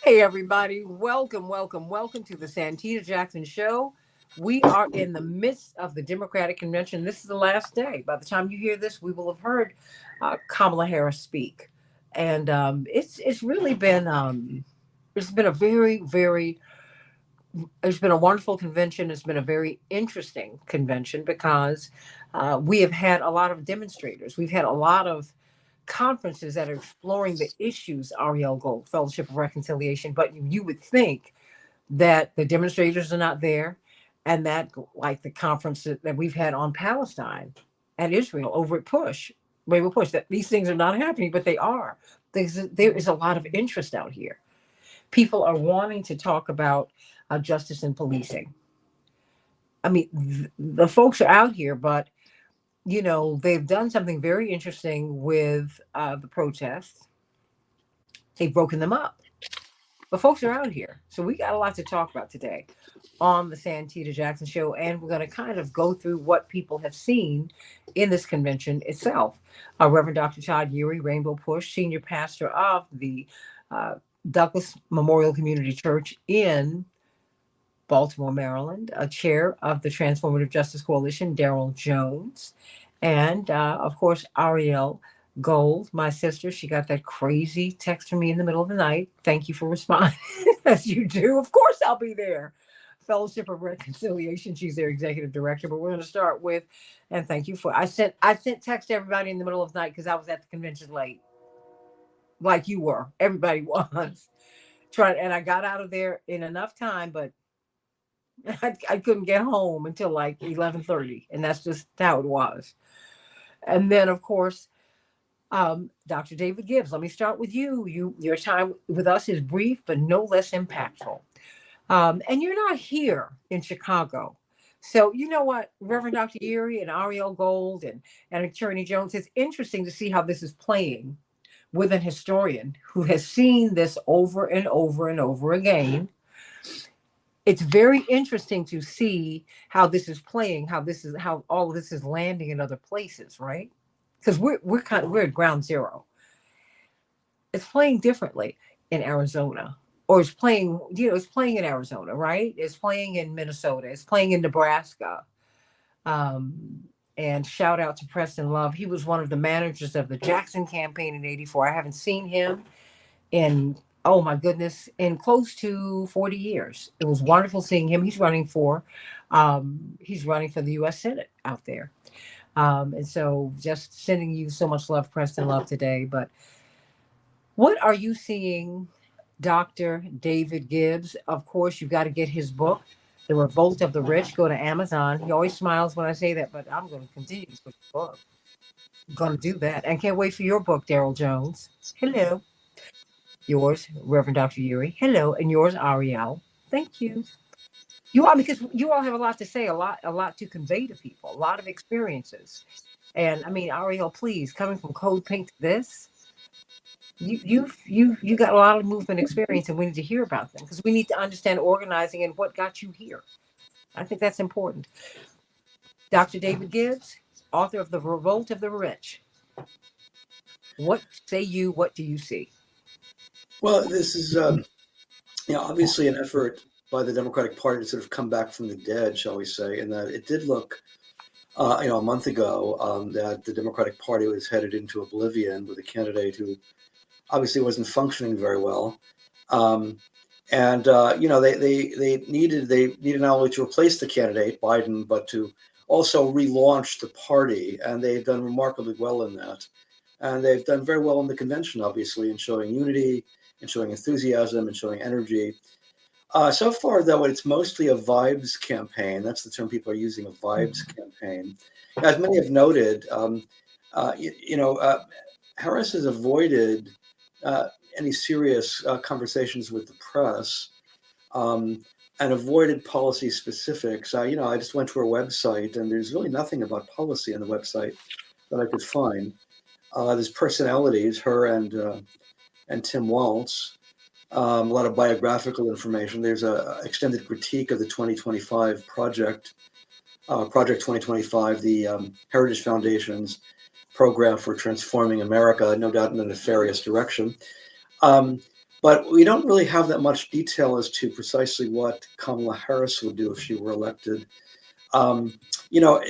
Hey, everybody. Welcome, welcome, welcome to the Santita Jackson Show. We are in the midst of the Democratic Convention. This is the last day. By the time you hear this, we will have heard Kamala Harris speak. And it's really been it's been a it's been a wonderful convention. It's been a very interesting convention because we have had a lot of demonstrators. We've had a lot of conferences that are exploring the issues, Ariel Gold, Fellowship of Reconciliation. But you would think that the demonstrators are not there, and that, like the conference that we've had on Palestine and Israel over at Rainbow Push, that these things are not happening, but they are. There is a lot of interest out here. People are wanting to talk about justice and policing. I mean, the folks are out here, but they've done something very interesting with the protests. They've broken them up. But folks are out here. So we got a lot to talk about today on the Santita Jackson Show. And we're going to kind of go through what people have seen in this convention itself. Reverend Dr. Todd Urey, Rainbow Push, senior pastor of the uh, Douglas Memorial Community Church in Baltimore, Maryland, a chair of the Transformative Justice Coalition, Daryl Jones, and of course, Ariel Gold, my sister. She got that crazy text from me in the middle of the night. Thank you for responding, as you do. Of course, I'll be there. Fellowship of Reconciliation. She's their executive director. But we're going to start with, and thank you for. I sent text to everybody in the middle of the night because I was at the convention late, like you were. Everybody was trying, and I got out of there in enough time, but I couldn't get home until like 11:30, and that's just how it was. And then, of course, Dr. David Gibbs. Let me start with you. Your time with us is brief, but no less impactful. And you're not here in Chicago. So you know what, Reverend Dr. Erie and Ariel Gold and Attorney Jones, it's interesting to see how this is playing with an historian who has seen this over and over and over again. It's very interesting to see how this is playing, how all of this is landing in other places, right? Because we're at ground zero. It's playing differently in Arizona, or it's playing in Arizona, right? It's playing in Minnesota. It's playing in Nebraska. Um, and shout out to Preston Love. He was one of the managers of the Jackson campaign in '84. I haven't seen him in, oh my goodness, in close to 40 years. It was wonderful seeing him. He's running for the U.S. Senate out there. And so just sending you so much love, Preston Love, today. But what are you seeing, Dr. David Gibbs? Of course, you've got to get his book, The Revolt of the Rich. Go to Amazon. He always smiles when I say that, but I'm going to continue with the book. I'm going to do that. And can't wait for your book, Daryl Jones. Hello. Yours, Reverend Dr. Yuri. Hello. And yours, Ariel. Thank you. You all, because you all have a lot to say, a lot to convey to people, a lot of experiences. And I mean, Ariel, please, coming from Code Pink to this, you got a lot of movement experience, and we need to hear about them because we need to understand organizing and what got you here. I think that's important. Dr. David Gibbs, author of The Revolt of the Rich. What say you? What do you see? Well, this is obviously an effort by the Democratic Party to sort of come back from the dead, shall we say, and that it did look, a month ago, that the Democratic Party was headed into oblivion with a candidate who obviously wasn't functioning very well. Um, and they needed not only to replace the candidate Biden, but to also relaunch the party, and they've done remarkably well in that. And they've done very well in the convention, obviously, in showing unity, and showing enthusiasm, and showing energy. So far, though, it's mostly a vibes campaign. That's the term people are using, a vibes campaign. As many have noted, Harris has avoided any serious conversations with the press, and avoided policy specifics. I just went to her website, and there's really nothing about policy on the website that I could find. There's personalities, her and Tim Waltz. A lot of biographical information. There's a extended critique of the 2025 project, Project 2025, the Heritage Foundation's program for transforming America, no doubt in a nefarious direction. But we don't really have that much detail as to precisely what Kamala Harris would do if she were elected. Um, you know,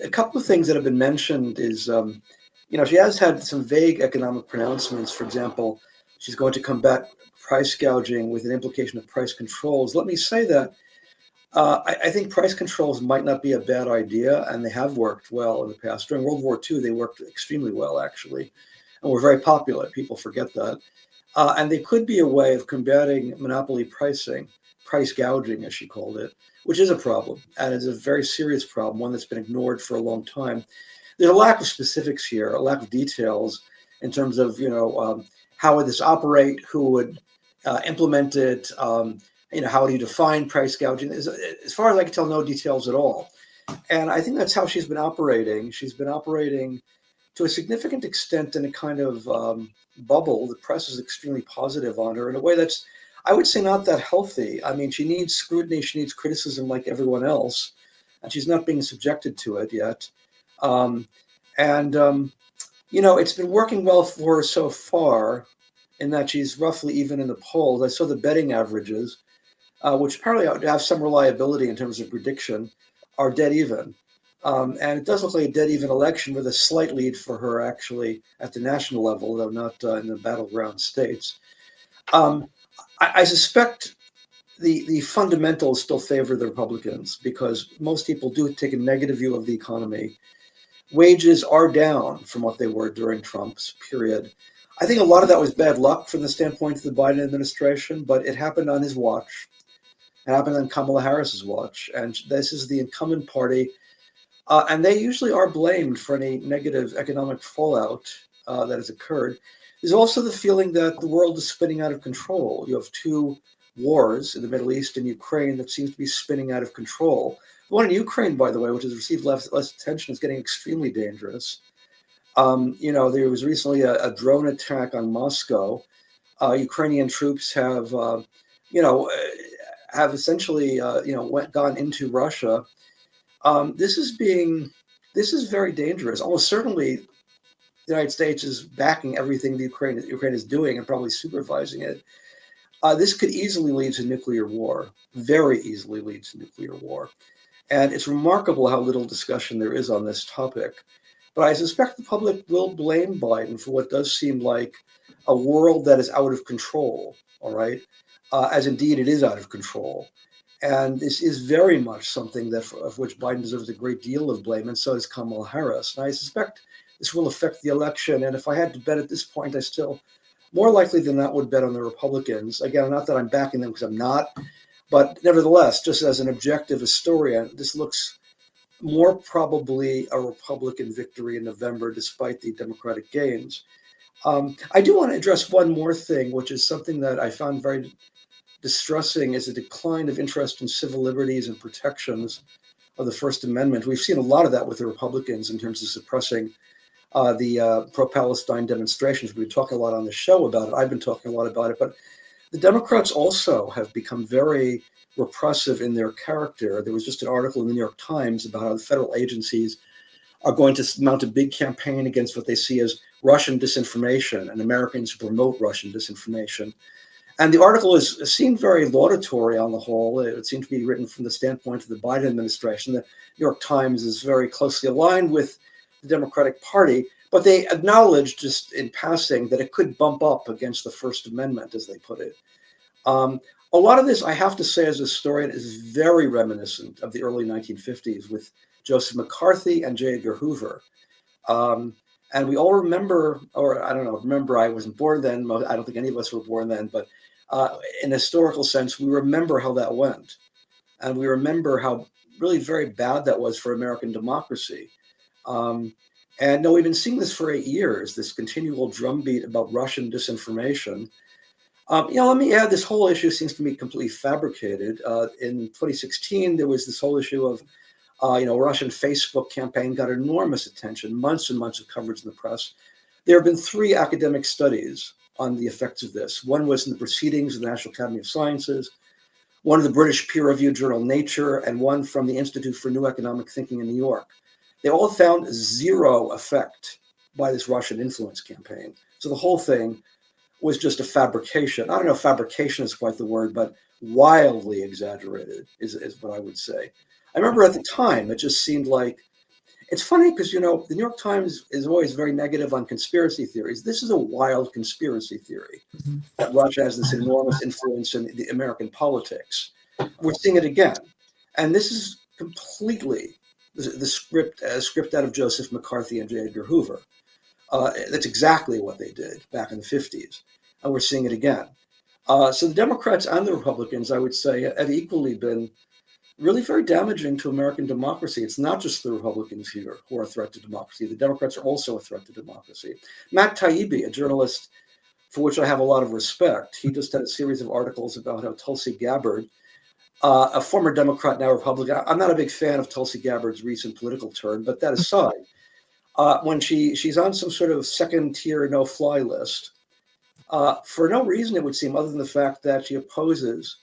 a couple of things that have been mentioned is, she has had some vague economic pronouncements. For example, she's going to combat price gouging with an implication of price controls. Let me say that I think price controls might not be a bad idea, and they have worked well in the past. During World War II, they worked extremely well, actually, and were very popular. People forget that. And they could be a way of combating monopoly pricing, price gouging, as she called it, which is a problem, and is a very serious problem, one that's been ignored for a long time. There's a lack of specifics here, a lack of details in terms of, how would this operate, who would implement it, how do you define price gouging? As far as I can tell, no details at all. And I think that's how she's been operating. She's been operating to a significant extent in a kind of bubble. The press is extremely positive on her in a way that's, I would say, not that healthy. I mean, she needs scrutiny, she needs criticism like everyone else, and she's not being subjected to it yet. Um, and, it's been working well for her so far in that she's roughly even in the polls. I saw the betting averages, which apparently have some reliability in terms of prediction, are dead even. And it does look like a dead even election with a slight lead for her actually at the national level, though not in the battleground states. Um, I suspect the fundamentals still favor the Republicans because most people do take a negative view of the economy. Wages are down from what they were during Trump's period. I think a lot of that was bad luck from the standpoint of the Biden administration, but it happened on his watch. It happened on Kamala Harris's watch, and this is the incumbent party, and they usually are blamed for any negative economic fallout that has occurred. There's also the feeling that the world is spinning out of control. You have two wars in the Middle East and Ukraine that seems to be spinning out of control. The one in Ukraine, by the way, which has received less attention, is getting extremely dangerous. There was recently a drone attack on Moscow. Ukrainian troops you know, have essentially, gone into Russia. Um, this is being, this is very dangerous. Almost certainly, the United States is backing everything the Ukraine is doing and probably supervising it. This could easily lead to nuclear war, very easily lead to nuclear war. And it's remarkable how little discussion there is on this topic. But I suspect the public will blame Biden for what does seem like a world that is out of control, all right? As indeed it is out of control. And this is very much something of which Biden deserves a great deal of blame, and so does Kamala Harris. And I suspect this will affect the election. And if I had to bet at this point, I still more likely than not would bet on the Republicans. Again, not that I'm backing them because I'm not, but nevertheless, just as an objective historian, this looks more probably a Republican victory in November, despite the Democratic gains. I do want to address one more thing, which is something that I found very distressing, is a decline of interest in civil liberties and protections of the First Amendment. We've seen a lot of that with the Republicans in terms of suppressing the pro-Palestine demonstrations. We've been talking a lot on the show about it. I've been talking a lot about it, but the Democrats also have become very repressive in their character. There was just an article in the New York Times about how the federal agencies are going to mount a big campaign against what they see as Russian disinformation and Americans who promote Russian disinformation. And the article seemed very laudatory on the whole. It seemed to be written from the standpoint of the Biden administration. The New York Times is very closely aligned with the Democratic Party, but they acknowledged just in passing that it could bump up against the First Amendment, as they put it. Um, a lot of this, I have to say, as a historian, is very reminiscent of the early 1950s with Joseph McCarthy and J. Edgar Hoover. And we all remember, or I don't know, remember I wasn't born then. I don't think any of us were born then, but in a historical sense, we remember how that went. And we remember how really very bad that was for American democracy. And no, we've been seeing this for 8 years, this continual drumbeat about Russian disinformation. Let me add, this whole issue seems to me completely fabricated. In 2016, there was this whole issue of, Russian Facebook campaign got enormous attention, months and months of coverage in the press. There have been 3 academic studies on the effects of this. One was in the Proceedings of the National Academy of Sciences, one of the British peer-reviewed journal Nature, and one from the Institute for New Economic Thinking in New York. They all found zero effect by this Russian influence campaign. So the whole thing was just a fabrication. I don't know if fabrication is quite the word, but wildly exaggerated is what I would say. I remember at the time, it just seemed like it's funny because, the New York Times is always very negative on conspiracy theories. This is a wild conspiracy theory Mhm. that Russia has this enormous influence in the American politics. We're seeing it again. And this is completely the script out of Joseph McCarthy and J. Edgar Hoover. That's exactly what they did back in the 50s. And we're seeing it again. So the Democrats and the Republicans, I would say, have equally been really very damaging to American democracy. It's not just the Republicans here who are a threat to democracy. The Democrats are also a threat to democracy. Matt Taibbi, a journalist for which I have a lot of respect, he just had a series of articles about how Tulsi Gabbard, a former Democrat, now Republican. I'm not a big fan of Tulsi Gabbard's recent political turn, but that aside, when she's on some sort of second tier no fly list, for no reason it would seem other than the fact that she opposes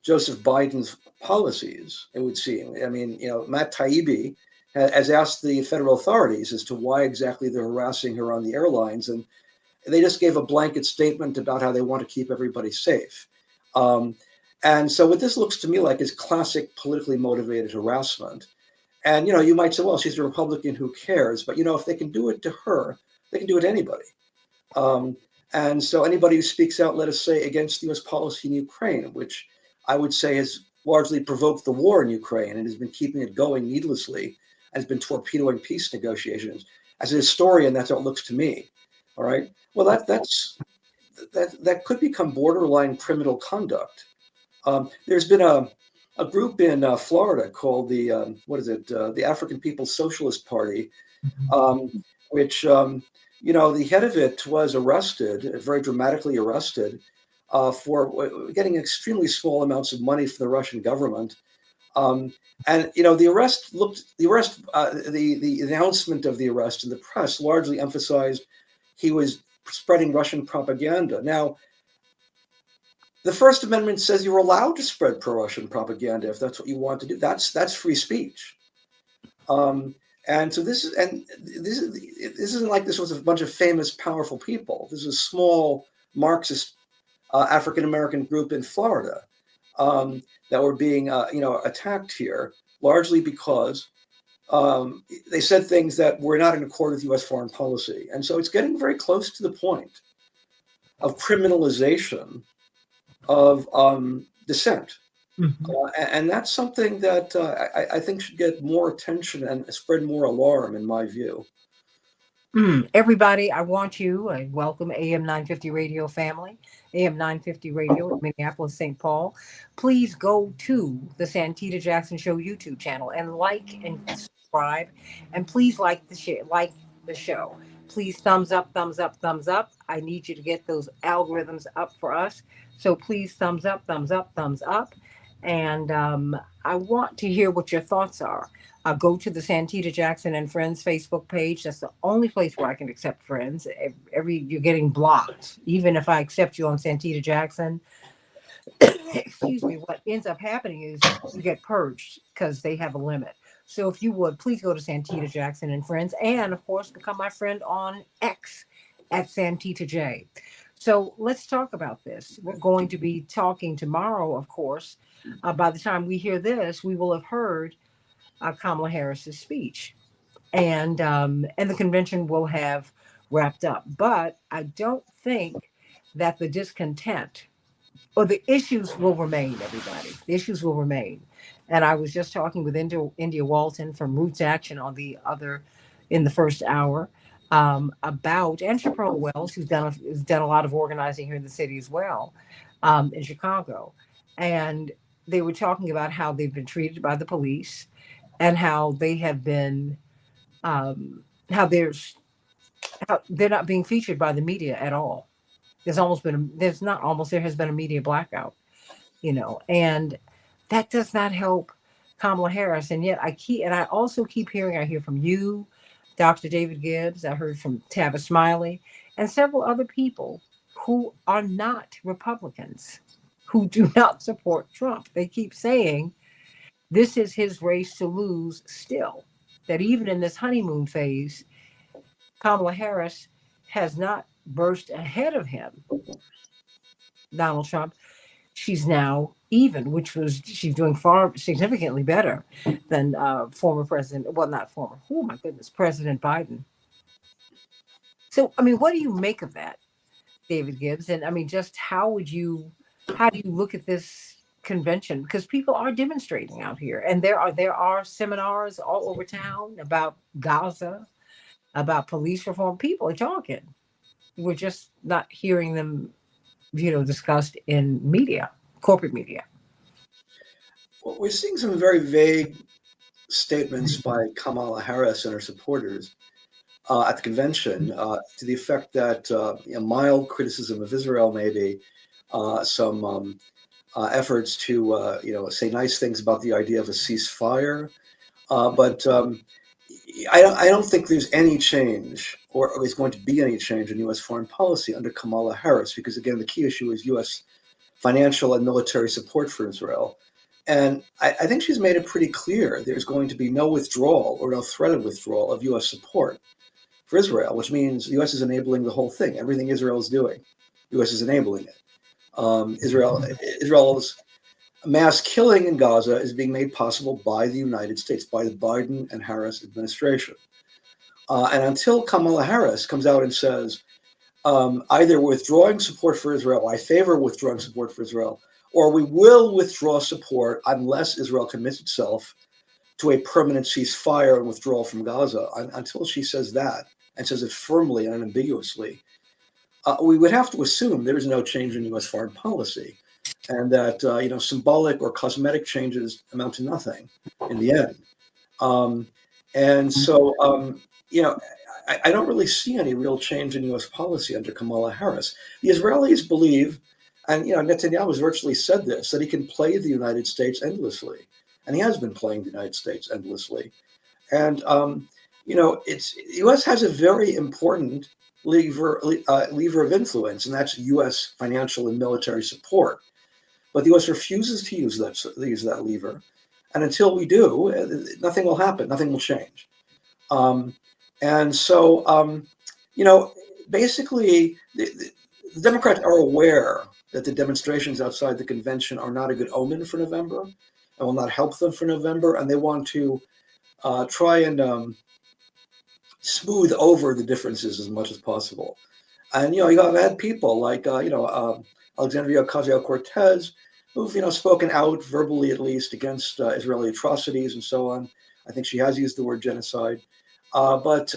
Joseph Biden's policies, it would seem. I mean, Matt Taibbi has asked the federal authorities as to why exactly they're harassing her on the airlines, and they just gave a blanket statement about how they want to keep everybody safe. Um, and so what this looks to me like is classic politically motivated harassment. And you might say, well, she's a Republican, who cares? But if they can do it to her, they can do it to anybody. Um, and so anybody who speaks out, let us say, against U.S. policy in Ukraine, which I would say has largely provoked the war in Ukraine and has been keeping it going needlessly, has been torpedoing peace negotiations. As a historian, that's how it looks to me. All right. Well, that could become borderline criminal conduct. There's been a group in Florida called the what is it? The African People's Socialist Party, um, which the head of it was arrested, very dramatically arrested, for getting extremely small amounts of money from the Russian government. Um, and the announcement of the arrest in the press largely emphasized he was spreading Russian propaganda. Now, the First Amendment says you're allowed to spread pro-Russian propaganda if that's what you want to do. That's free speech. Um, and so this isn't like this was a bunch of famous, powerful people. This is a small Marxist African American group in Florida that were being attacked here, largely because they said things that were not in accord with U.S. foreign policy. And so it's getting very close to the point of criminalization of dissent. Mhm. And that's something that I think should get more attention and spread more alarm, in my view. Everybody, I want you. I welcome AM 950 Radio family, AM 950 Radio, Minneapolis, St. Paul. Please go to the Santita Jackson Show YouTube channel and like and subscribe. And please like the show. Please thumbs up, thumbs up, thumbs up. I need you to get those algorithms up for us. So please thumbs up, thumbs up, thumbs up. And I want to hear what your thoughts are. Go to the Santita Jackson and Friends Facebook page. That's the only place where I can accept friends. Every you're getting blocked. Even if I accept you on Santita Jackson, excuse me, what ends up happening is you get purged because they have a limit. So if you would please go to Santita Jackson and Friends, and of course become my friend on X at Santita J. So let's talk about this. We're going to be talking tomorrow, of course. By the time we hear this, we will have heard Kamala Harris's speech, and the convention will have wrapped up. But I don't think that the discontent or the issues will remain. Everybody, the issues will remain. And I was just talking with India Walton from Roots Action on the other in the first hour about and Chappelle Wells, who's done a lot of organizing here in the city as well, in Chicago, and they were talking about how they've been treated by the police and how they have been um, how there's how they're not being featured by the media at all. There's not almost there has been a media blackout, and that does not help Kamala Harris. And yet I also keep hearing, I hear from you, Dr. David Gibbs, I heard from Tabitha Smiley, and several other people who are not Republicans, who do not support Trump. They keep saying this is his race to lose still. That even in this honeymoon phase, Kamala Harris has not. burst ahead of him, Donald Trump, she's now even, which was she's doing far significantly better than former President, well, not former, oh my goodness, President Biden. So, I mean, what do you make of that, David Gibbs? And I mean, just how do you look at this convention? Because people are demonstrating out here, and there are seminars all over town about Gaza, about police reform. People are talking. We're just not hearing them, discussed in media, corporate media. Well, we're seeing some very vague statements by Kamala Harris and her supporters at the convention to the effect that mild criticism of Israel, maybe some efforts to say nice things about the idea of a ceasefire, but I don't think there's any change or there's going to be any change in U.S. foreign policy under Kamala Harris because again the key issue is U.S. financial and military support for Israel. And I think she's made it pretty clear there's going to be no withdrawal or no threat of withdrawal of U.S. support for Israel, which means the U.S. is enabling the whole thing. Everything Israel is doing, the U.S. is enabling it. Israel's mass killing in Gaza is being made possible by the United States, by the Biden and Harris administration. And until Kamala Harris comes out and says, either withdrawing support for Israel, I favor withdrawing support for Israel, or we will withdraw support unless Israel commits itself to a permanent ceasefire and withdrawal from Gaza. Until she says that and says it firmly and unambiguously, we would have to assume there is no change in U.S. foreign policy, and that symbolic or cosmetic changes amount to nothing in the end. Um, and so, I don't really see any real change in U.S. policy under Kamala Harris. The Israelis believe, and Netanyahu has virtually said this, that he can play the United States endlessly, and he has been playing the United States endlessly. And it's the U.S. has a very important lever of influence, and that's U.S. financial and military support. But the U.S. refuses to use that lever, and until we do, nothing will happen. Nothing will change. Um, and so, basically, the Democrats are aware that the demonstrations outside the convention are not a good omen for November and will not help them for November, and they want to try and smooth over the differences as much as possible. And you have had people like Alexandria Ocasio-Cortez, who've spoken out verbally at least against Israeli atrocities and so on. I think she has used the word genocide, but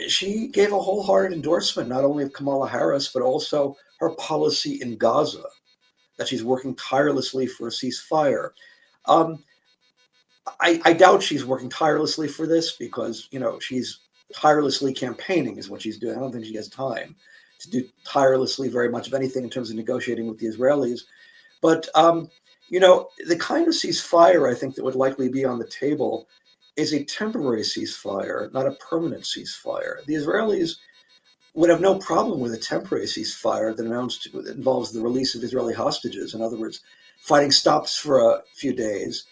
she gave a wholehearted endorsement not only of Kamala Harris but also her policy in Gaza, that she's working tirelessly for a ceasefire. Um, I doubt she's working tirelessly for this because she's tirelessly campaigning is what she's doing. I don't think she has time to do tirelessly very much of anything in terms of negotiating with the Israelis. But the kind of ceasefire I think that would likely be on the table is a temporary ceasefire, not a permanent ceasefire. The Israelis would have no problem with a temporary ceasefire that involves the release of Israeli hostages. In other words, fighting stops for a few days.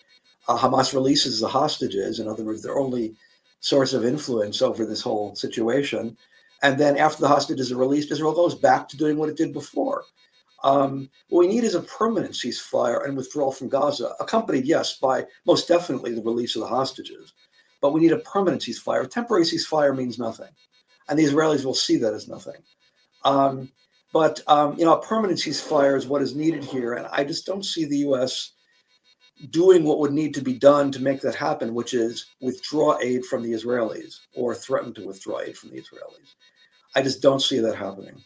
Hamas releases the hostages. In other words, their only source of influence over this whole situation. And then after the hostages are released, Israel goes back to doing what it did before. What we need is a permanent ceasefire and withdrawal from Gaza, accompanied, yes, by most definitely the release of the hostages. But we need a permanent ceasefire. A temporary ceasefire means nothing. And the Israelis will see that as nothing. But a permanent ceasefire is what is needed here. And I just don't see the U.S. doing what would need to be done to make that happen, which is withdraw aid from the Israelis or threaten to withdraw aid from the Israelis. I just don't see that happening.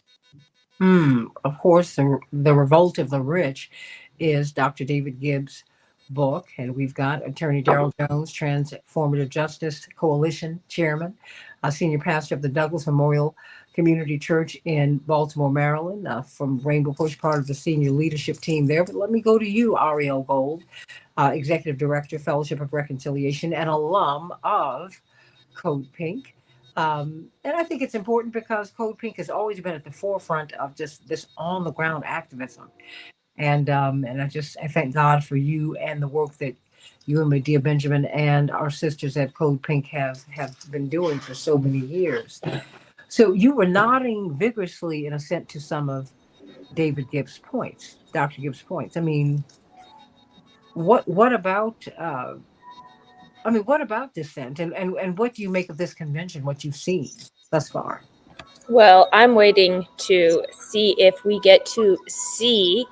Of course, the Revolt of the Rich is Dr. David Gibbs' book, and we've got Attorney Darrell Jones, Transformative Justice Coalition Chairman, Senior Pastor of the Douglas Memorial Community Church in Baltimore, Maryland, from Rainbow Push, part of the senior leadership team there. But let me go to you, Ariel Gold, Executive Director, Fellowship of Reconciliation, and alum of Code Pink. And I think it's important because Code Pink has always been at the forefront of just this on the ground activism. And I thank God for you and the work that you and Medea Benjamin and our sisters at Code Pink have been doing for so many years. So you were nodding vigorously in assent to some of David Gibbs' points, Dr. Gibbs' points. I mean, what about what about dissent, and what do you make of this convention? What you've seen thus far? Well, I'm waiting to see if we get to see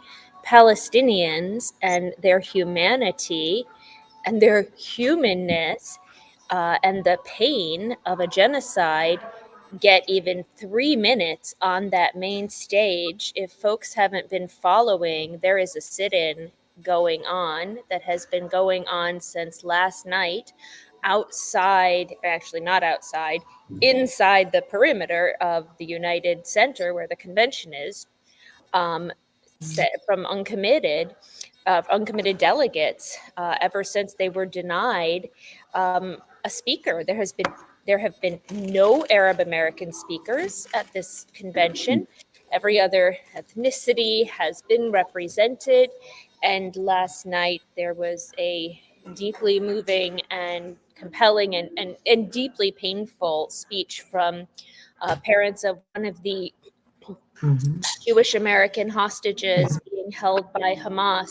Palestinians and their humanity and their humanness and the pain of a genocide get even 3 minutes on that main stage. If folks haven't been following, there is a sit in going on that has been going on since last night outside, actually, not outside, inside the perimeter of the United Center where the convention is, um, from uncommitted delegates ever since they were denied a speaker. There have been no Arab American speakers at this convention. Every other ethnicity has been represented, and last night there was a deeply moving and compelling and deeply painful speech from parents of one of the Mhm. Jewish American hostages being held by Hamas.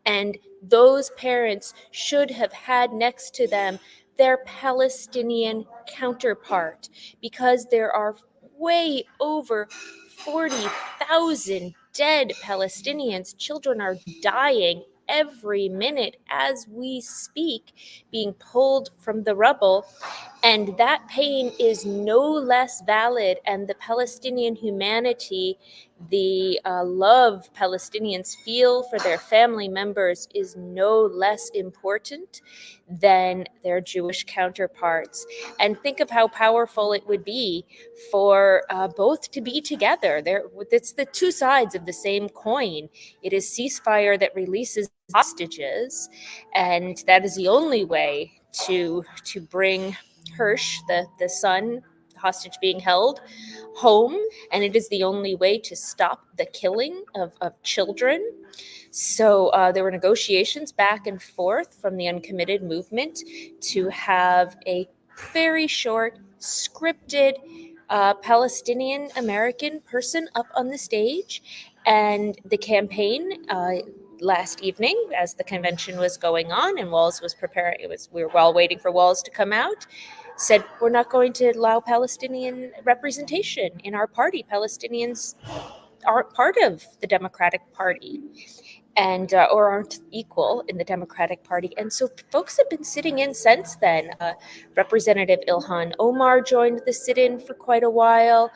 And those parents should have had next to them their Palestinian counterpart, because there are way over 40,000 dead Palestinians. Children are dying every minute as we speak, being pulled from the rubble. And that pain is no less valid, and the Palestinian humanity, the love Palestinians feel for their family members is no less important than their Jewish counterparts. And think of how powerful it would be for both to be together. It's the two sides of the same coin. It is ceasefire that releases hostages, and that is the only way to bring Hirsch, the son, hostage being held, home. And it is the only way to stop the killing of children. So there were negotiations back and forth from the uncommitted movement to have a very short, scripted Palestinian American person up on the stage. And the campaign last evening, as the convention was going on and Walls was preparing, we were all waiting for Walls to come out, said we're not going to allow Palestinian representation in our party. Palestinians aren't part of the Democratic Party, and or aren't equal in the Democratic Party. And so folks have been sitting in since then. Representative Ilhan Omar joined the sit-in for quite a while.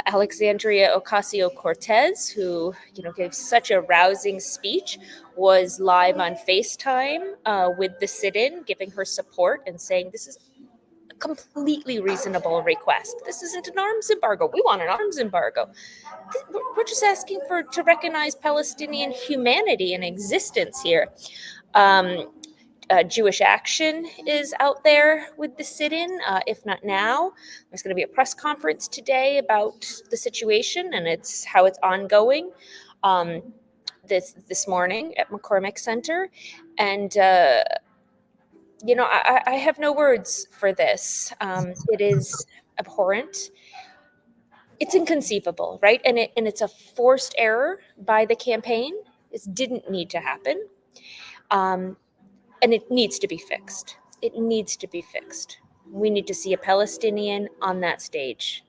Alexandria Ocasio-Cortez, who gave such a rousing speech, was live on FaceTime with the sit-in, giving her support and saying this is a completely reasonable request. This isn't an arms embargo. We want an arms embargo. We're just asking to recognize Palestinian humanity and existence here. Jewish Action is out there with the sit-in. If not now, there's going to be a press conference today about the situation and how it's ongoing. This morning at McCormick Center, and I have no words for this. It is abhorrent. It's inconceivable, right? And it's a forced error by the campaign. This didn't need to happen, and it needs to be fixed. It needs to be fixed. We need to see a Palestinian on that stage.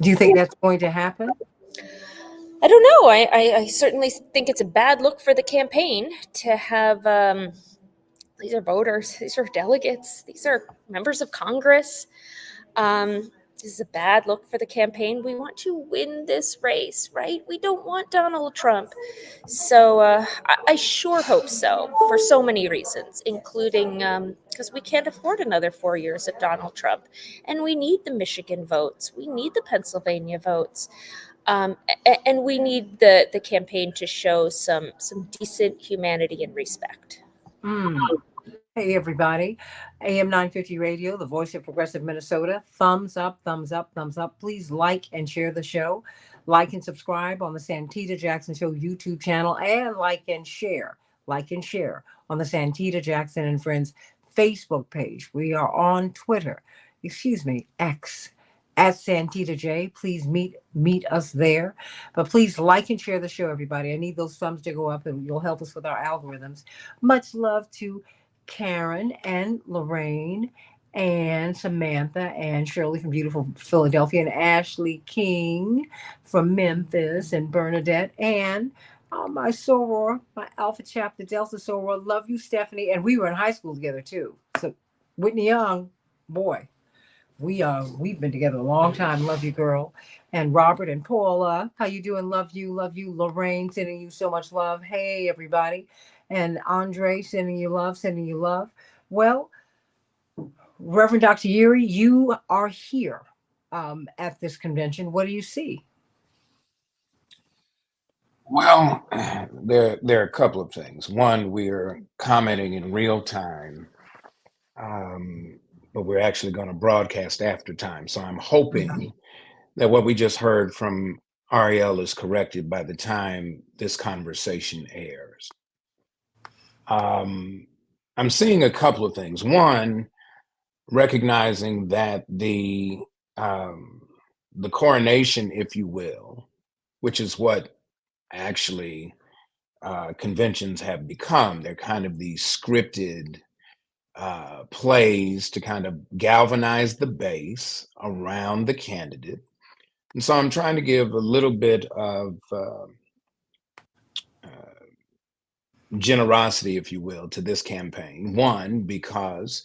Do you think that's going to happen? I don't know. I certainly think it's a bad look for the campaign to have. These are voters. These are delegates. These are members of Congress. This is a bad look for the campaign. We want to win this race, right? We don't want Donald Trump. So I sure hope so, for so many reasons, including because we can't afford another 4 years of Donald Trump. And we need the Michigan votes. We need the Pennsylvania votes. And we need the campaign to show some decent humanity and respect. Mm. Hey, everybody. AM 950 Radio, the voice of progressive Minnesota. Thumbs up, thumbs up, thumbs up. Please like and share the show. Like and subscribe on the Santita Jackson Show YouTube channel, and like and share. Like and share on the Santita Jackson and Friends Facebook page. We are on Twitter, X, at Santita J. Please meet us there. But please like and share the show, everybody. I need those thumbs to go up, and you'll help us with our algorithms. Much love to Karen and Lorraine and Samantha and Shirley from beautiful Philadelphia and Ashley King from Memphis and Bernadette and my soror, my Alpha Chapter Delta soror. Love you, Stephanie. And we were in high school together too. So Whitney Young, boy. We've been together a long time. Love you, girl. And Robert and Paula, how you doing? Love you, love you. Lorraine, sending you so much love. Hey, everybody. And Andre, sending you love, sending you love. Well, Reverend Dr. Yuri, you are here at this convention. What do you see? Well, there are a couple of things. One, we are commenting in real time, but we're actually going to broadcast after time. So I'm hoping that what we just heard from Ariel is corrected by the time this conversation airs. I'm seeing a couple of things. One, recognizing that the coronation, if you will, which is what actually conventions have become. They're kind of these scripted plays to kind of galvanize the base around the candidate. And so I'm trying to give a little bit of generosity, if you will, to this campaign. One, because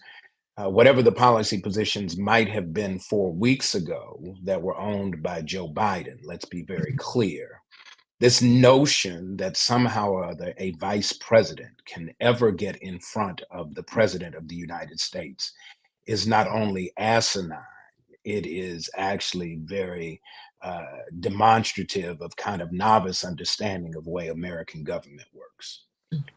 whatever the policy positions might have been 4 weeks ago that were owned by Joe Biden, let's be very clear. This notion that somehow or other a vice president can ever get in front of the president of the United States is not only asinine, it is actually very demonstrative of kind of novice understanding of the way American government works.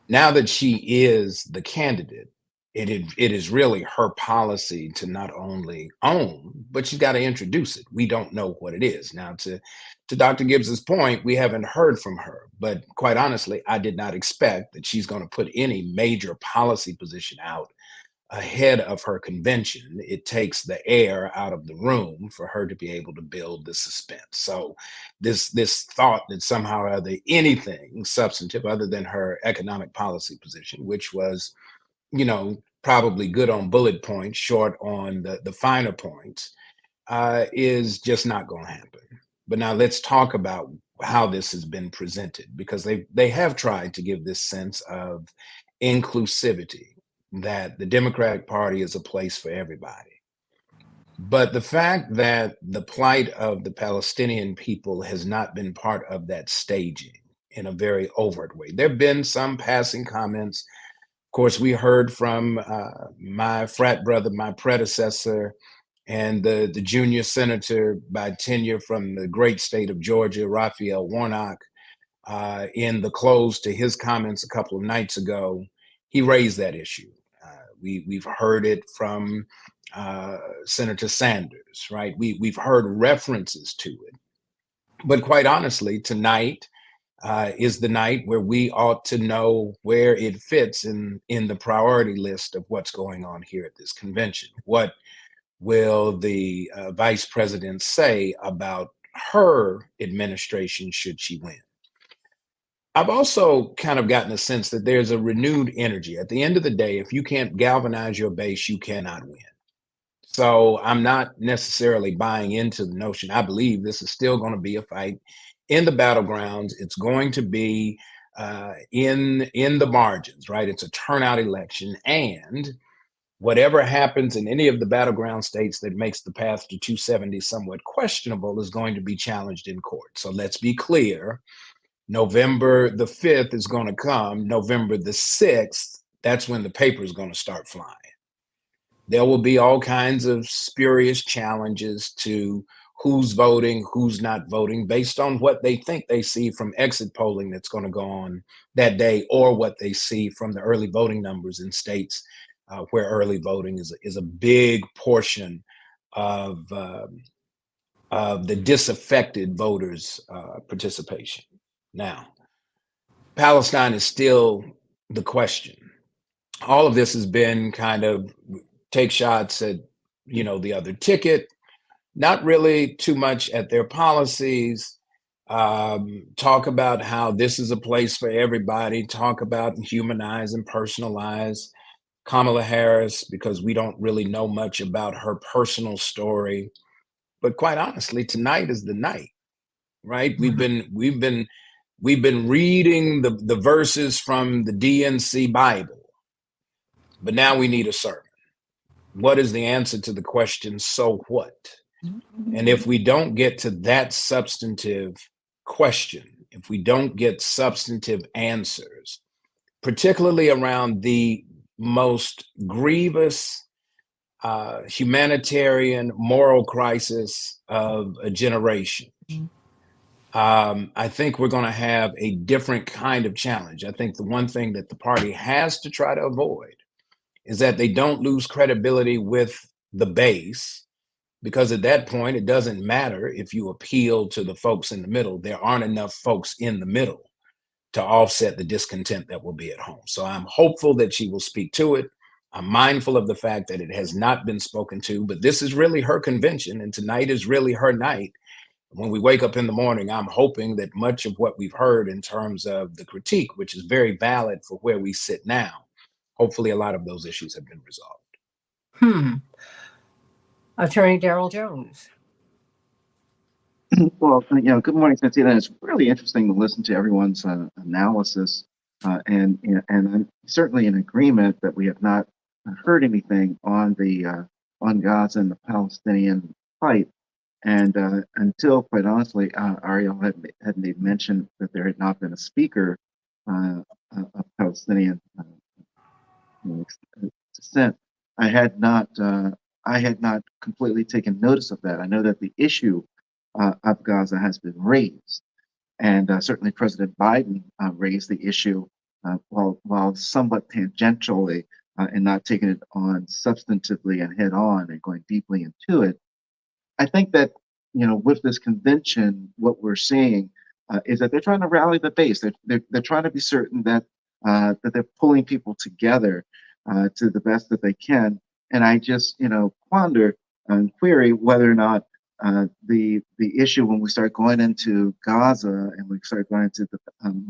Now that she is the candidate, it is really her policy to not only own, but she's got to introduce it. We don't know what it is. Now, to Dr. Gibbs's point, we haven't heard from her, but quite honestly, I did not expect that she's going to put any major policy position out ahead of her convention. It takes the air out of the room for her to be able to build the suspense. So this thought that somehow or other anything substantive other than her economic policy position, which was, probably good on bullet points, short on the finer points, is just not going to happen. But now let's talk about how this has been presented, because they have tried to give this sense of inclusivity, that the Democratic Party is a place for everybody. But the fact that the plight of the Palestinian people has not been part of that staging in a very overt way. There have been some passing comments. Of course, we heard from my frat brother, my predecessor, and the junior senator by tenure from the great state of Georgia, Raphael Warnock, in the close to his comments a couple of nights ago. He raised that issue. We've heard it from Senator Sanders, right? We've heard references to it. But quite honestly, tonight is the night where we ought to know where it fits in the priority list of what's going on here at this convention. What will the vice president say about her administration should she win? I've also kind of gotten a sense that there's a renewed energy. At the end of the day, if you can't galvanize your base, you cannot win. So I'm not necessarily buying into the notion. I believe this is still going to be a fight in the battlegrounds. It's going to be in the margins, right? It's a turnout election, and whatever happens in any of the battleground states that makes the path to 270 somewhat questionable is going to be challenged in court. So let's be clear. November the 5th is going to come. November the 6th, that's when the paper is going to start flying. There will be all kinds of spurious challenges to who's voting, who's not voting, based on what they think they see from exit polling that's going to go on that day, or what they see from the early voting numbers in states where early voting is a big portion of the disaffected voters' participation. Now, Palestine is still the question. All of this has been kind of take shots at, the other ticket, not really too much at their policies. Talk about how this is a place for everybody. Talk about humanize and personalize Kamala Harris because we don't really know much about her personal story. But quite honestly, tonight is the night, right? We've been reading the verses from the DNC Bible, but now we need a sermon. What is the answer to the question, so what? And if we don't get to that substantive question, if we don't get substantive answers, particularly around the most grievous humanitarian moral crisis of a generation, I think we're going to have a different kind of challenge. I think the one thing that the party has to try to avoid is that they don't lose credibility with the base, because at that point, it doesn't matter if you appeal to the folks in the middle. There aren't enough folks in the middle to offset the discontent that will be at home. So I'm hopeful that she will speak to it. I'm mindful of the fact that it has not been spoken to, but this is really her convention, and tonight is really her night. When we wake up in the morning, I'm hoping that much of what we've heard in terms of the critique, which is very valid for where we sit now, hopefully a lot of those issues have been resolved. Attorney Darrell Jones. Well, good morning, Santita. It's really interesting to listen to everyone's analysis, and I'm certainly in agreement that we have not heard anything on the on Gaza and the Palestinian fight. And until, quite honestly, Ariel had made mention that there had not been a speaker of Palestinian descent, I had not completely taken notice of that. I know that the issue of Gaza has been raised, and certainly President Biden raised the issue while somewhat tangentially and not taking it on substantively and head on and going deeply into it. I think that with this convention, what we're seeing is that they're trying to rally the base. They're trying to be certain that that they're pulling people together to the best that they can. And I just ponder and query whether or not the issue when we start going into Gaza and we start going into the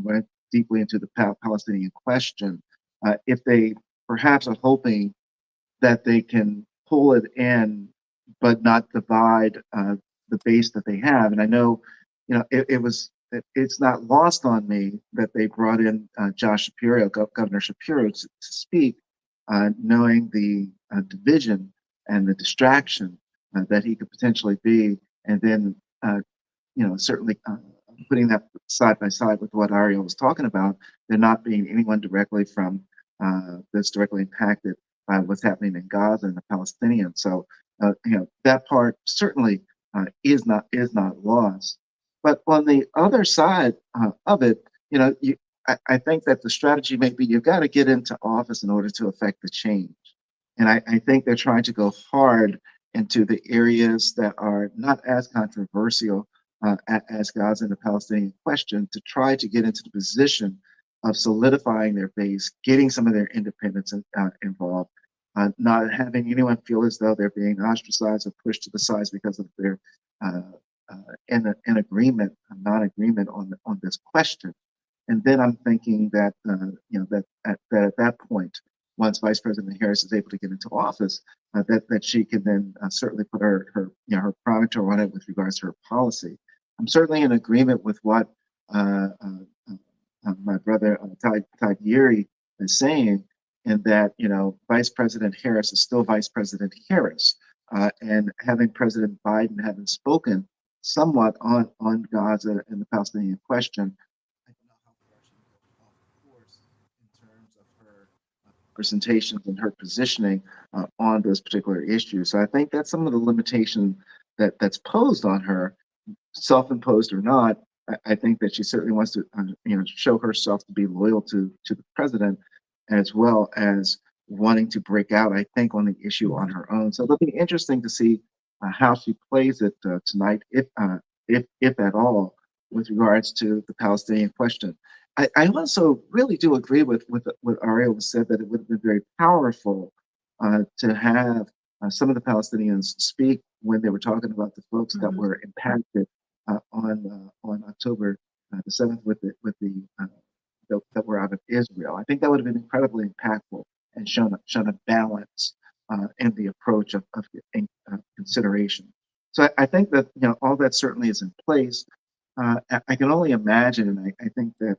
right deeply into the Palestinian question, if they perhaps are hoping that they can pull it in, but not divide the base that they have. And I know, it's not lost on me that they brought in Josh Shapiro, Governor Shapiro, to speak, knowing the division and the distraction that he could potentially be, and then, certainly putting that side by side with what Ariel was talking about, there not being anyone directly from that's directly impacted by what's happening in Gaza and the Palestinians. So, that part certainly is not lost. But on the other side of it, I think that the strategy may be you've got to get into office in order to affect the change. And I think they're trying to go hard into the areas that are not as controversial as Gaza and the Palestinian question, to try to get into the position of solidifying their base, getting some of their independents involved, not having anyone feel as though they're being ostracized or pushed to the sides because of their in agreement, non-agreement on this question. And then I'm thinking that that at that point, once Vice President Harris is able to get into office, that she can then certainly put her her parameter on it with regards to her policy. I'm certainly in agreement with what my brother Todd Yeri is saying, in that Vice President Harris is still Vice President Harris, and having President Biden having spoken somewhat on Gaza and the Palestinian question, I don't know how far she can go off course in terms of her presentations and her positioning on those particular issues. So I think that's some of the limitation that's posed on her, self-imposed or not. I think that she certainly wants to show herself to be loyal to the president, as well as wanting to break out, I think, on the issue on her own. So it'll be interesting to see how she plays it tonight, if at all, with regards to the Palestinian question. I also really do agree with what Ariel said, that it would have been very powerful to have some of the Palestinians speak when they were talking about the folks that Mhm. were impacted on October the 7th with that were out of Israel. I think that would have been incredibly impactful and shown a balance in the approach of consideration. So I think that all that certainly is in place. I can only imagine, and I think that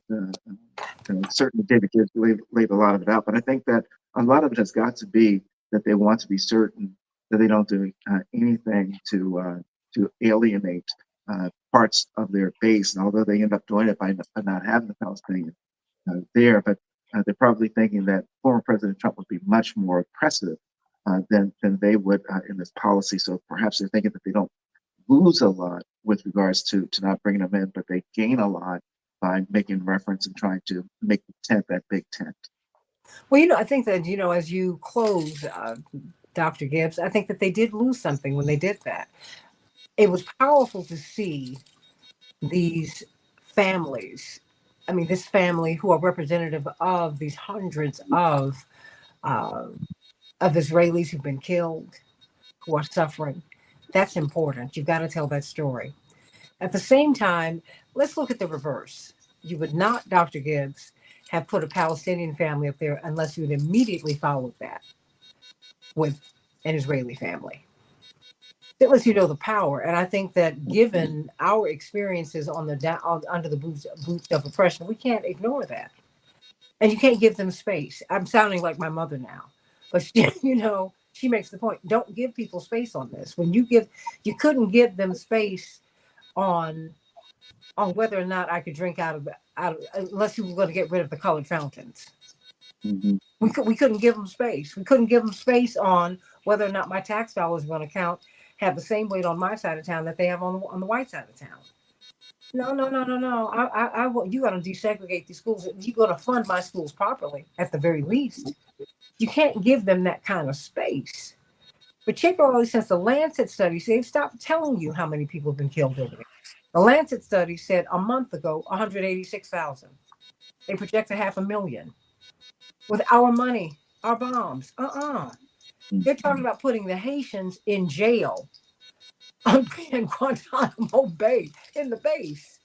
certainly David Gibbs laid a lot of it out, but I think that a lot of it has got to be that they want to be certain that they don't do anything to alienate parts of their base. And although they end up doing it by not having the Palestinians there, but they're probably thinking that former President Trump would be much more oppressive than they would in this policy. So perhaps they're thinking that they don't lose a lot with regards to not bringing them in, but they gain a lot by making reference and trying to make the tent that big tent. Well, I think that, as you close, Dr. Gibbs, I think that they did lose something when they did that. It was powerful to see these families. I mean, this family who are representative of these hundreds uh, of Israelis who've been killed, who are suffering. That's important. You've got to tell that story. At the same time, let's look at the reverse. You would not, Dr. Gibbs, have put a Palestinian family up there unless you'd immediately followed that with an Israeli family. It lets you know the power. And I think that given our experiences under the boots of oppression, we can't ignore that. And you can't give them space. I'm sounding like my mother now, but she makes the point. Don't give people space on this. You couldn't give them space on whether or not I could drink out of unless you were going to get rid of the colored fountains. Mm-hmm. We couldn't give them space. We couldn't give them space on whether or not my tax dollars were going to have the same weight on my side of town that they have on the white side of town. No, no, no, no, no. You got to desegregate these schools. You're going to fund my schools properly, at the very least. You can't give them that kind of space. Particularly since the Lancet studies, they've stopped telling you how many people have been killed over there. The Lancet study said a month ago, 186,000. They projected 500,000. With our money, our bombs. They're talking about putting the Haitians in jail in Guantanamo Bay, in the base.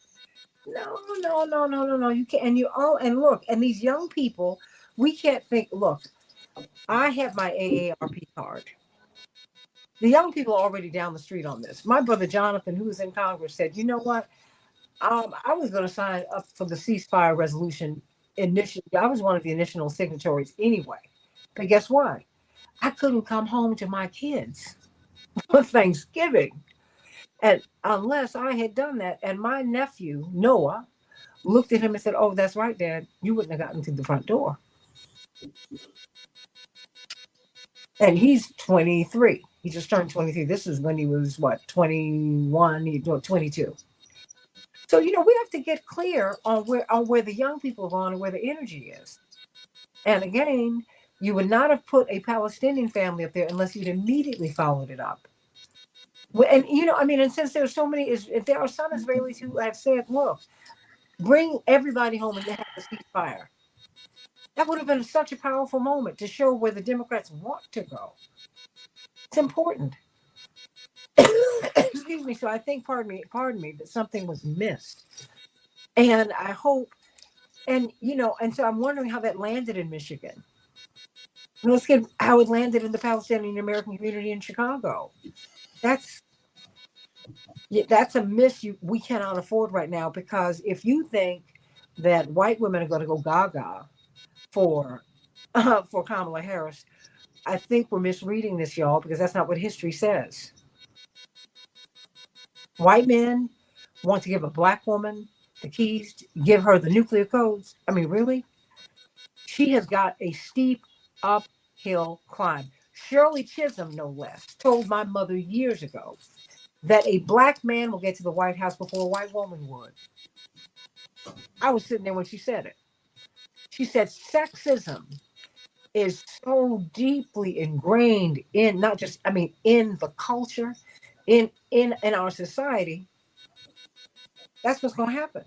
No, no, no, no, no, no. You can't. And look, and these young people, we can't think. Look, I have my AARP card. The young people are already down the street on this. My brother Jonathan, who was in Congress, said, "You know what? I was going to sign up for the ceasefire resolution initially. I was one of the initial signatories anyway. But guess what? I couldn't come home to my kids for Thanksgiving, and unless I had done that, and my nephew Noah looked at him and said, "Oh, that's right, Dad. You wouldn't have gotten through the front door." And he's 23. He just turned 23. This is when he was what, 21, he 22. So we have to get clear on where the young people are going and where the energy is. And again, you would not have put a Palestinian family up there unless you'd immediately followed it up. And and since there's so many, if there are some Israelis who have said, "Look, bring everybody home and have a ceasefire," that would have been such a powerful moment to show where the Democrats want to go. It's important. Excuse me. So I think, pardon me, that something was missed. And I hope, and so I'm wondering how that landed in Michigan. Let's get how it landed in the Palestinian American community in Chicago. That's a miss we cannot afford right now, because if you think that white women are going to go gaga for Kamala Harris, I think we're misreading this, y'all, because that's not what history says. White men want to give a black woman the keys, give her the nuclear codes. I mean, really? She has got a steep uphill climb. Shirley Chisholm, no less, told my mother years ago that a black man will get to the White House before a white woman would. I was sitting there when she said it. She said sexism is so deeply ingrained in not just, in the culture, in our society. That's what's going to happen.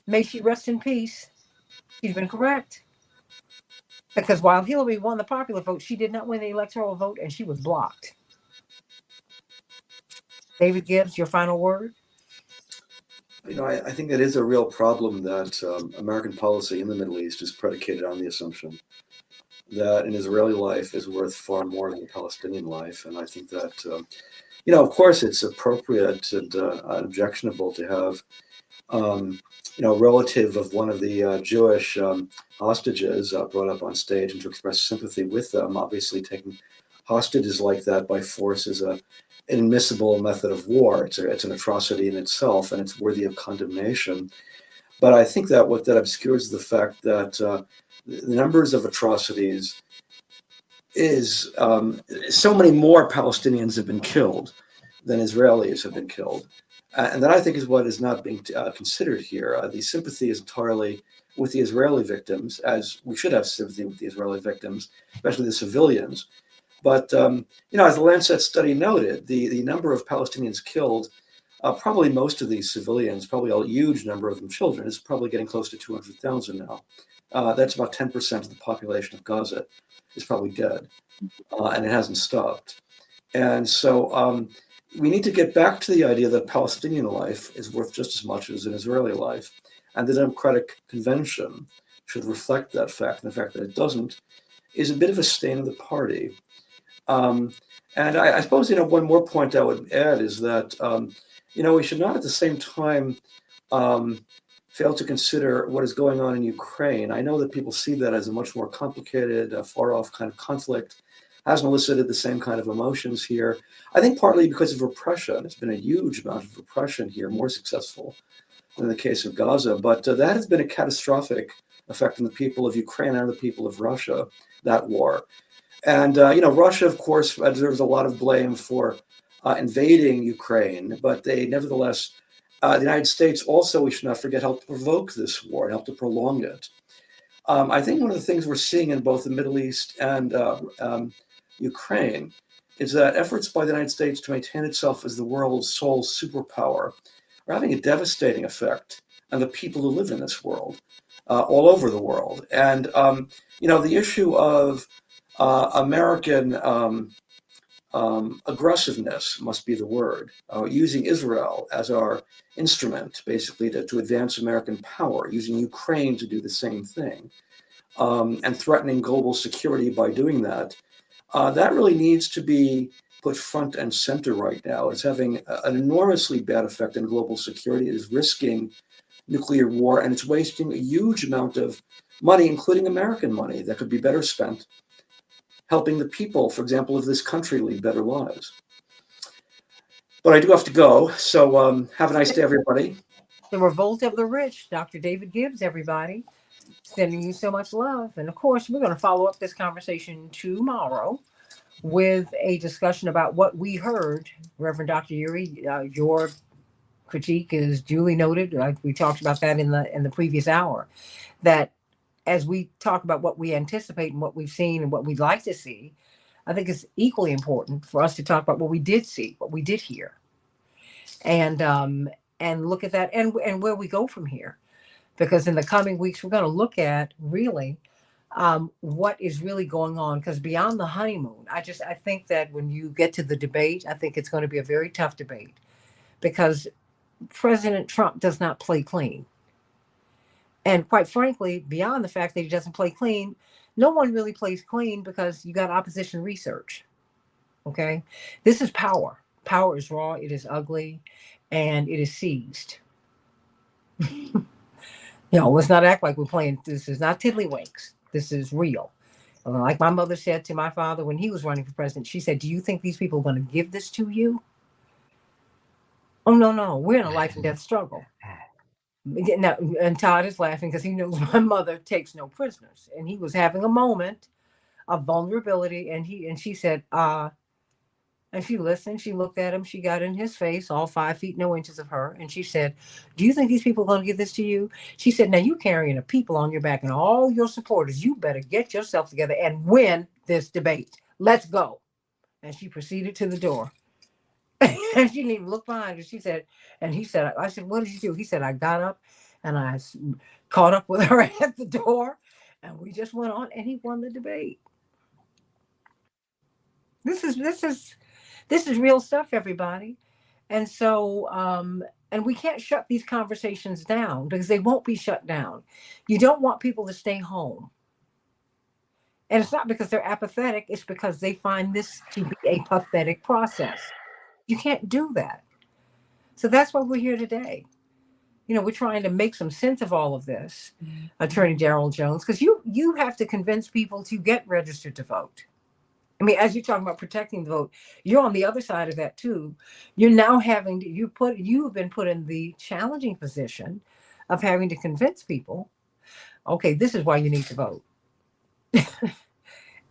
May she rest in peace. She's been correct. Because while Hillary won the popular vote, she did not win the electoral vote, and she was blocked. David Gibbs, your final word? I think that is a real problem that American policy in the Middle East is predicated on the assumption that an Israeli life is worth far more than a Palestinian life. And I think that, of course, it's appropriate and objectionable to have, relative of one of the Jewish hostages brought up on stage and to express sympathy with them. Obviously, taking hostages like that by force is an admissible method of war. It's an atrocity in itself, and it's worthy of condemnation. But I think that what that obscures the fact that the numbers of atrocities is so many more Palestinians have been killed than Israelis have been killed. And that I think is what is not being considered here. The sympathy is entirely with the Israeli victims, as we should have sympathy with the Israeli victims, especially the civilians. But, as the Lancet study noted, the number of Palestinians killed, probably most of these civilians, probably a huge number of them children, is probably getting close to 200,000 now. That's about 10% of the population of Gaza is probably dead, and it hasn't stopped. And so we need to get back to the idea that Palestinian life is worth just as much as an Israeli life. And the Democratic Convention should reflect that fact. And the fact that it doesn't is a bit of a stain of the party. And I suppose, one more point I would add is that, we should not at the same time fail to consider what is going on in Ukraine. I know that people see that as a much more complicated, far off kind of conflict. Hasn't elicited the same kind of emotions here. I think partly because of repression. It's been a huge amount of repression here, more successful than in the case of Gaza. But that has been a catastrophic effect on the people of Ukraine and the people of Russia, that war. And, Russia, of course, deserves a lot of blame for invading Ukraine, but they nevertheless, the United States also, we should not forget, helped provoke this war and helped to prolong it. I think one of the things we're seeing in both the Middle East and Ukraine is that efforts by the United States to maintain itself as the world's sole superpower are having a devastating effect on the people who live in this world, all over the world. And, the issue of American aggressiveness must be the word, using Israel as our instrument, basically, to advance American power, using Ukraine to do the same thing, and threatening global security by doing that. That really needs to be put front and center right now. It's having an enormously bad effect on global security. It is risking nuclear war, and it's wasting a huge amount of money, including American money, that could be better spent helping the people, for example, of this country lead better lives. But I do have to go. So have a nice day, everybody. The Revolt of the Rich, Dr. David Gibbs, everybody. Sending you so much love. And of course, we're going to follow up this conversation tomorrow with a discussion about what we heard. Reverend Dr. Yuri, your critique is duly noted. We talked about that in the previous hour. That as we talk about what we anticipate and what we've seen and what we'd like to see, I think it's equally important for us to talk about what we did see, what we did hear, and look at that and where we go from here. Because in the coming weeks, we're going to look at really what is really going on. Because beyond the honeymoon, I think that when you get to the debate, I think it's going to be a very tough debate because President Trump does not play clean. And quite frankly, beyond the fact that he doesn't play clean, no one really plays clean because you got opposition research. Okay. This is power. Power is raw. It is ugly and it is seized. Let's not act like we're playing. This is not tiddlywinks. This is real. Like my mother said to my father when he was running for president, she said, "Do you think these people are going to give this to you?" Oh, no. We're in a life and death struggle. Now, and Todd is laughing because he knows my mother takes no prisoners. And he was having a moment of vulnerability. And she said, and she listened, she looked at him, she got in his face, all 5 feet, no inches of her. And she said, "Do you think these people are going to give this to you?" She said, "Now you carrying a people on your back and all your supporters, you better get yourself together and win this debate. Let's go." And she proceeded to the door. And she didn't even look behind her. She said, and he said, I said, "What did you do?" He said, "I got up and I caught up with her at the door and we just went on and he won the debate." This is real stuff, everybody. And so, and we can't shut these conversations down because they won't be shut down. You don't want people to stay home. And it's not because they're apathetic, it's because they find this to be a pathetic process. You can't do that. So that's why we're here today. We're trying to make some sense of all of this, Attorney Daryl Jones, because you have to convince people to get registered to vote. I mean, as you're talking about protecting the vote, you're on the other side of that too. You're now having to, you've been put in the challenging position of having to convince people, okay, this is why you need to vote.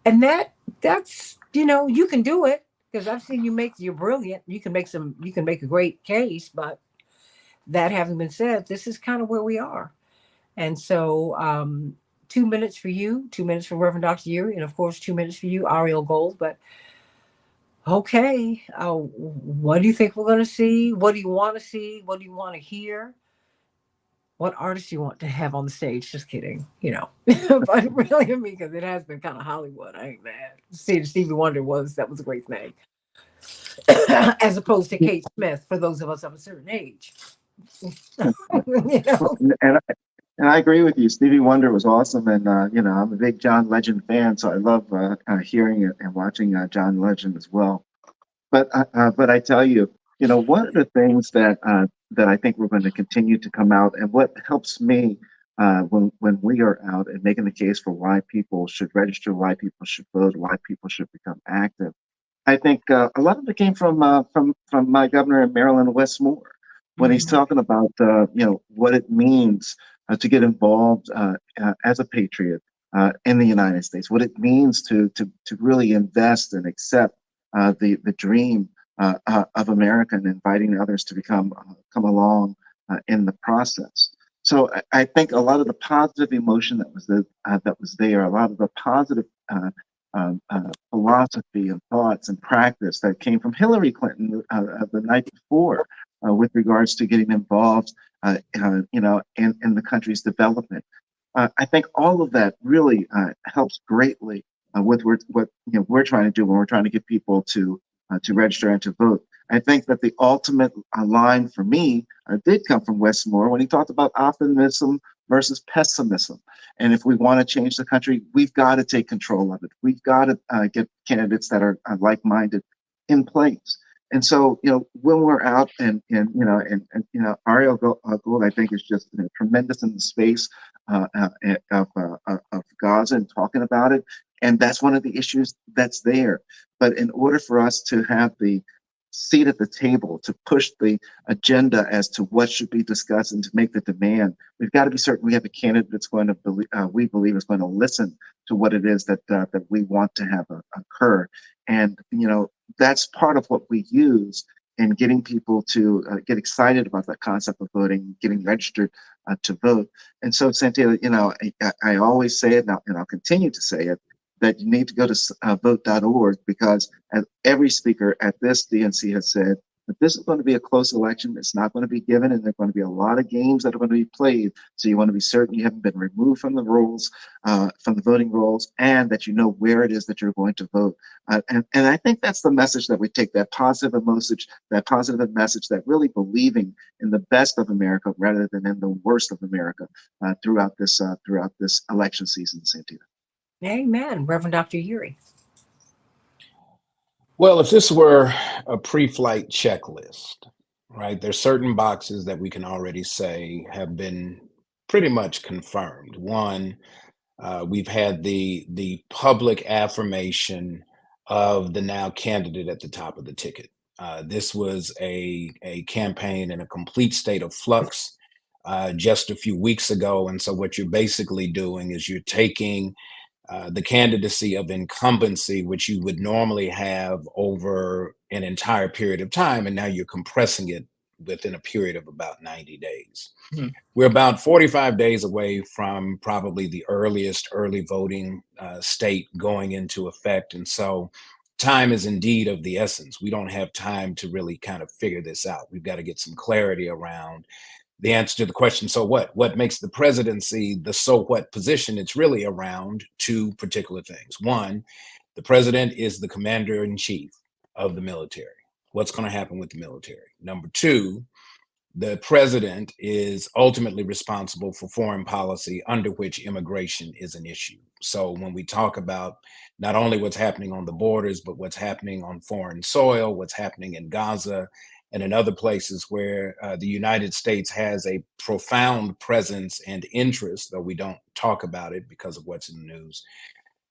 And that's, you can do it because I've seen you're brilliant. You can make a great case, but that having been said, this is kind of where we are. And so, 2 minutes for you, 2 minutes for Reverend Dr. Yuri, and of course, 2 minutes for you, Ariel Gold. But okay, what do you think we're going to see? What do you want to see? What do you want to hear? What artists do you want to have on the stage? Just kidding, but really, I mean, because it has been kind of Hollywood. I ain't mad. See, Stevie Wonder that was a great thing, as opposed to Kate Smith for those of us of a certain age. you know? And I agree with you. Stevie Wonder was awesome, and I'm a big John Legend fan, so I love hearing it and watching John Legend as well. But I tell you, one of the things that I think we're going to continue to come out, and what helps me when we are out and making the case for why people should register, why people should vote, why people should become active. I think a lot of it came from my governor in Maryland, Wes Moore, when he's talking about what it means to get involved as a patriot in the United States, what it means to really invest and accept the dream of America and inviting others to come along in the process. So I think a lot of the positive emotion that was there, a lot of the positive philosophy and thoughts and practice that came from Hillary Clinton the night before with regards to getting involved, in the country's development. I think all of that really helps greatly with what we're trying to do when we're trying to get people to register and to vote. I think that the ultimate line for me did come from Wes Moore when he talked about optimism versus pessimism. And if we want to change the country, we've got to take control of it. We've got to get candidates that are like-minded in place. And so, when we're out and Ariel Gold, I think is just tremendous in the space of Gaza and talking about it. And that's one of the issues that's there. But in order for us to have the seat at the table to push the agenda as to what should be discussed and to make the demand, we've got to be certain we have a candidate that's going to we believe is going to listen to what it is that we want to have occur. And that's part of what we use in getting people to get excited about the concept of voting, getting registered to vote. And so, Santita, I always say it now, and I'll continue to say it, that you need to go to vote.org, because as every speaker at this DNC has said, that this is going to be a close election. It's not going to be given, and there are going to be a lot of games that are going to be played. So you want to be certain you haven't been removed from the rolls, from the voting rolls, and that you know where it is that you're going to vote. And I think that's the message that we take, that positive message, that really believing in the best of America rather than in the worst of America throughout this election season, Santita. Amen. Reverend Dr. Yuri. Well, if this were a pre-flight checklist, right, there's certain boxes that we can already say have been pretty much confirmed. One, we've had the public affirmation of the now candidate at the top of the ticket. This was a campaign in a complete state of flux just a few weeks ago. And so what you're basically doing is you're taking the candidacy of incumbency, which you would normally have over an entire period of time, and now you're compressing it within a period of about 90 days. We're about 45 days away from probably the earliest early voting state going into effect. And so time is indeed of the essence. We don't have time to really kind of figure this out. We've got to get some clarity around the answer to the question, so what makes the presidency the so what position? It's really around two particular things. One, the president is the commander in chief of the military. what's going to happen with the military. Number two, the president is ultimately responsible for foreign policy under which immigration is an issue. So when we talk about not only what's happening on the borders, but what's happening on foreign soil, what's happening in Gaza and in other places where the United States has a profound presence and interest, though we don't talk about it because of what's in the news,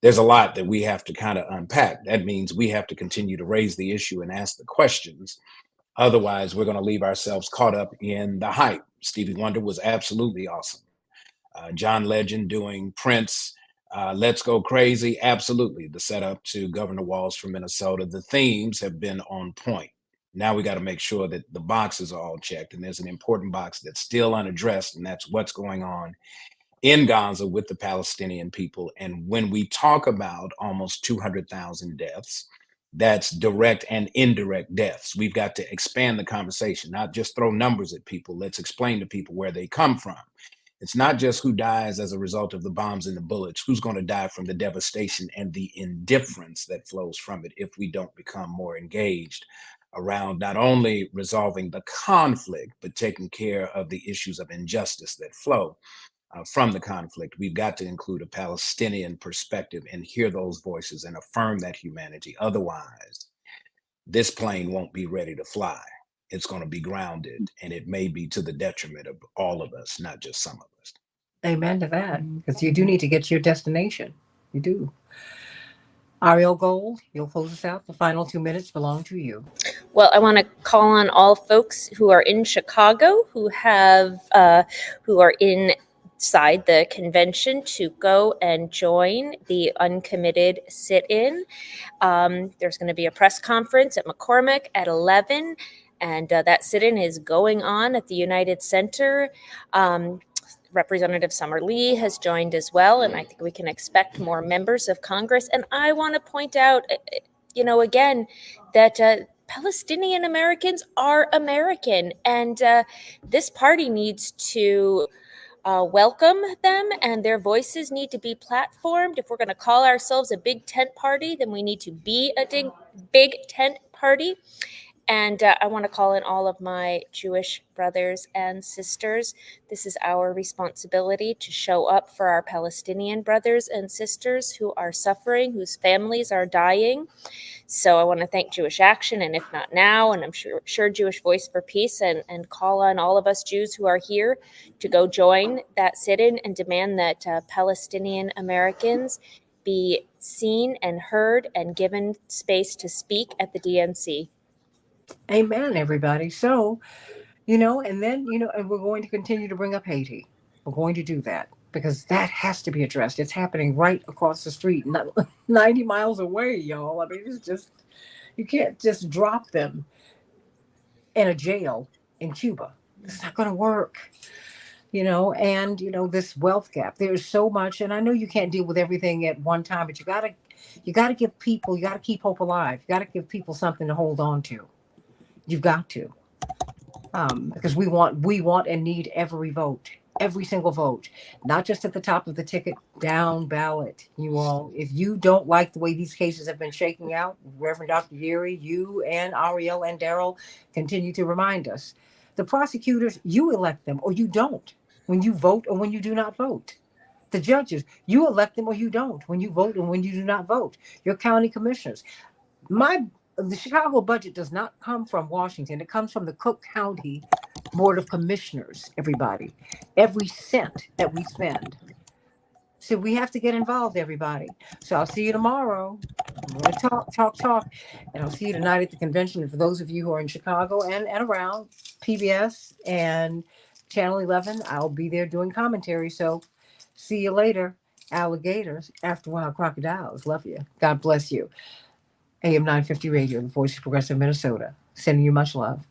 there's a lot that we have to kind of unpack. That means we have to continue to raise the issue and ask the questions. Otherwise, we're going to leave ourselves caught up in the hype. Stevie Wonder was absolutely awesome. John Legend doing Prince, Let's Go Crazy, absolutely. The setup to Governor Walz from Minnesota, the themes have been on point. Now we got to make sure that the boxes are all checked. And there's an important box that's still unaddressed, and that's what's going on in Gaza with the Palestinian people. And when we talk about almost 200,000 deaths, that's direct and indirect deaths. We've got to expand the conversation, not just throw numbers at people. Let's explain to people where they come from. It's not just who dies as a result of the bombs and the bullets, who's going to die from the devastation and the indifference that flows from it if we don't become more engaged around not only resolving the conflict, but taking care of the issues of injustice that flow from the conflict. We've got to include a Palestinian perspective and hear those voices and affirm that humanity. Otherwise, this plane won't be ready to fly. It's going to be grounded, and it may be to the detriment of all of us, not just some of us. Amen to that, because you do need to get to your destination. You do. Ariel Gold, you'll close us out. The final 2 minutes belong to you. Well, I want to call on all folks who are in Chicago who are inside the convention to go and join the uncommitted sit-in. There's going to be a press conference at McCormick at 11, and that sit-in is going on at the United Center. Representative Summer Lee has joined as well, and I think we can expect more members of Congress. And I want to point out, again, that Palestinian Americans are American, and this party needs to welcome them, and their voices need to be platformed. If we're going to call ourselves a big tent party, then we need to be a big tent party. And I want to call in all of my Jewish brothers and sisters. This is our responsibility to show up for our Palestinian brothers and sisters who are suffering, whose families are dying. So I want to thank Jewish Action, and if not now, and I'm sure Jewish Voice for Peace, and call on all of us Jews who are here to go join that sit-in and demand that Palestinian Americans be seen and heard and given space to speak at the DNC. Amen, everybody. So, and then, and we're going to continue to bring up Haiti. We're going to do that because that has to be addressed. It's happening right across the street, not 90 miles away, y'all. I mean, it's just, you can't just drop them in a jail in Cuba. It's not going to work. And this wealth gap. There's so much, and I know you can't deal with everything at one time, but you gotta give people, you gotta keep hope alive. You gotta give people something to hold on to. You've got to, because we want and need every vote, every single vote, not just at the top of the ticket, down ballot. You all, if you don't like the way these cases have been shaking out, Reverend Dr. Yeri, you and Ariel and Daryl continue to remind us. The prosecutors, you elect them or you don't. When you vote or when you do not vote. The judges, you elect them or you don't. When you vote and when you do not vote. Your county commissioners. The Chicago budget does not come from Washington. It comes from the Cook County Board of Commissioners, everybody. Every cent that we spend. So we have to get involved, everybody. So I'll see you tomorrow. I'm going to talk. And I'll see you tonight at the convention. And for those of you who are in Chicago and around, PBS and Channel 11, I'll be there doing commentary. So see you later, alligators. After a while, crocodiles. Love you. God bless you. AM 950 Radio, the voice of progressive Minnesota. Sending you much love.